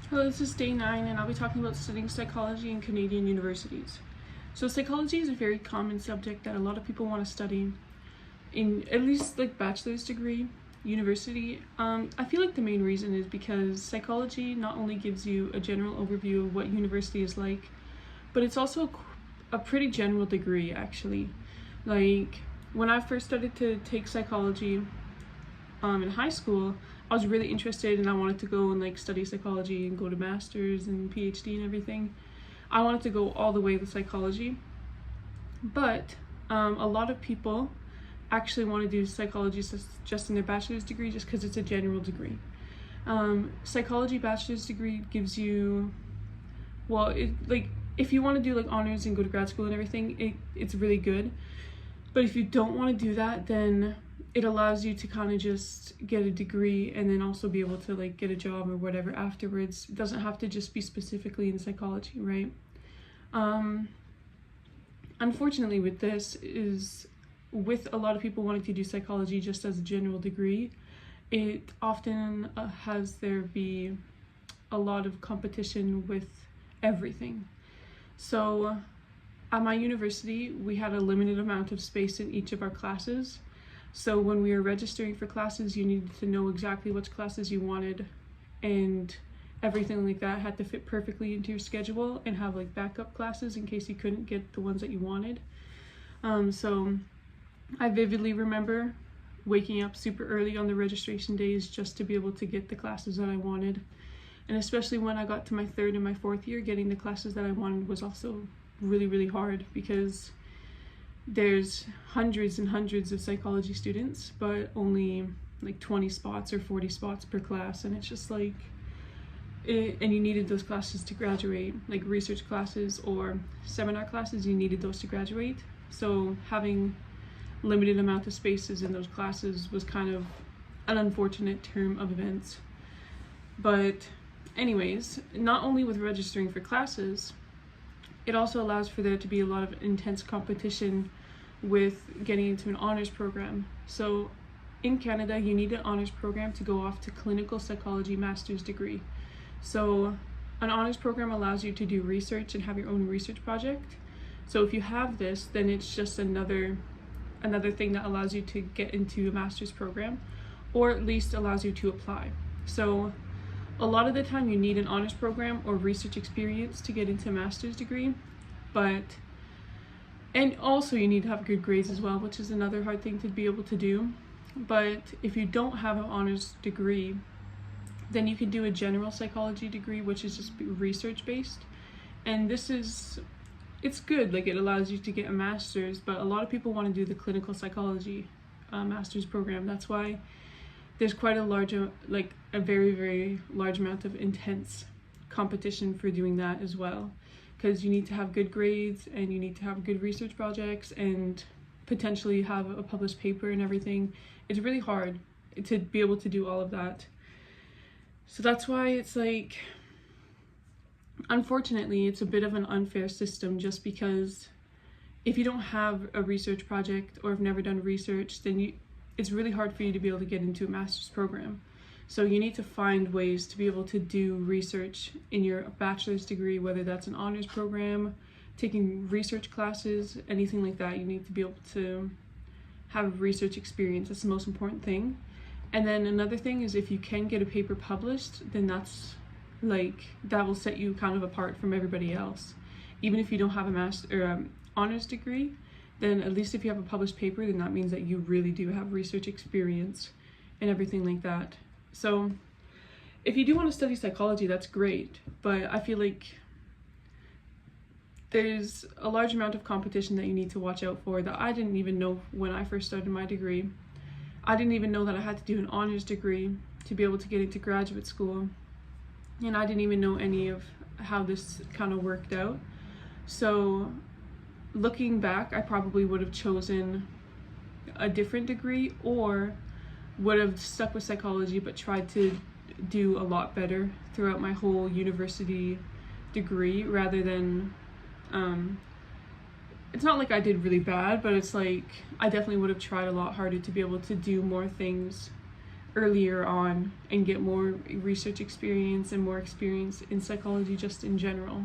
Hello, this is day 9 and I'll be talking about studying psychology in Canadian universities. So psychology is a very common subject that a lot of people want to study in at least like bachelor's degree university. I feel like the main reason is because psychology not only gives you a general overview of what university is like, but it's also a pretty general degree actually. Like when I first started to take psychology in high school, I was really interested and I wanted to go and like study psychology and go to master's and PhD and everything. I wanted to go all the way with psychology, but a lot of people actually want to do psychology just in their bachelor's degree just because it's a general degree. Psychology bachelor's degree gives you, well, if you want to do like honors and go to grad school and everything, it's really good. But if you don't want to do that, then it allows you to kind of just get a degree and then also be able to like get a job or whatever afterwards. It doesn't have to just be specifically in psychology, right? Unfortunately with this is, with a lot of people wanting to do psychology just as a general degree, it often has there be a lot of competition with everything. So at my university, we had a limited amount of space in each of our classes. So when we were registering for classes, you needed to know exactly which classes you wanted, and everything like that had to fit perfectly into your schedule and have like backup classes in case you couldn't get the ones that you wanted. So I vividly remember waking up super early on the registration days just to be able to get the classes that I wanted. And especially when I got to my 3rd and my 4th year, getting the classes that I wanted was also really hard because there's hundreds and hundreds of psychology students, but only like 20 spots or 40 spots per class, and it's just like and you needed those classes to graduate, like research classes or seminar classes, you needed those to graduate. So having limited amount of spaces in those classes was kind of an unfortunate turn of events. But anyways, not only with registering for classes, it also allows for there to be a lot of intense competition with getting into an honors program. So in Canada, you need an honors program to go off to clinical psychology master's degree. So an honors program allows you to do research and have your own research project. So if you have this, then it's just another thing that allows you to get into a master's program, or at least allows you to apply. So a lot of the time you need an honors program or research experience to get into a master's degree, and also you need to have good grades as well, which is another hard thing to be able to do. But if you don't have an honors degree, then you can do a general psychology degree, which is just research based. And it's good, like it allows you to get a master's, but a lot of people want to do the clinical psychology master's program. That's why there's quite a very large amount of intense competition for doing that as well, because you need to have good grades and you need to have good research projects and potentially have a published paper and everything. It's really hard to be able to do all of that. So that's why it's like, unfortunately, it's a bit of an unfair system, just because if you don't have a research project or have never done research, then it's really hard for you to be able to get into a master's program. So you need to find ways to be able to do research in your bachelor's degree, whether that's an honors program, taking research classes, anything like that. You need to be able to have research experience. That's the most important thing. And then another thing is, if you can get a paper published, then that will set you kind of apart from everybody else. Even if you don't have a master or honors degree, then at least if you have a published paper, then that means that you really do have research experience and everything like that. So if you do want to study psychology, that's great, but I feel like there's a large amount of competition that you need to watch out for that I didn't even know when I first started my degree. I didn't even know that I had to do an honors degree to be able to get into graduate school, and I didn't even know any of how this kind of worked out. So looking back, I probably would have chosen a different degree, or would have stuck with psychology but tried to do a lot better throughout my whole university degree, rather than it's not like I did really bad, but it's like I definitely would have tried a lot harder to be able to do more things earlier on and get more research experience and more experience in psychology just in general.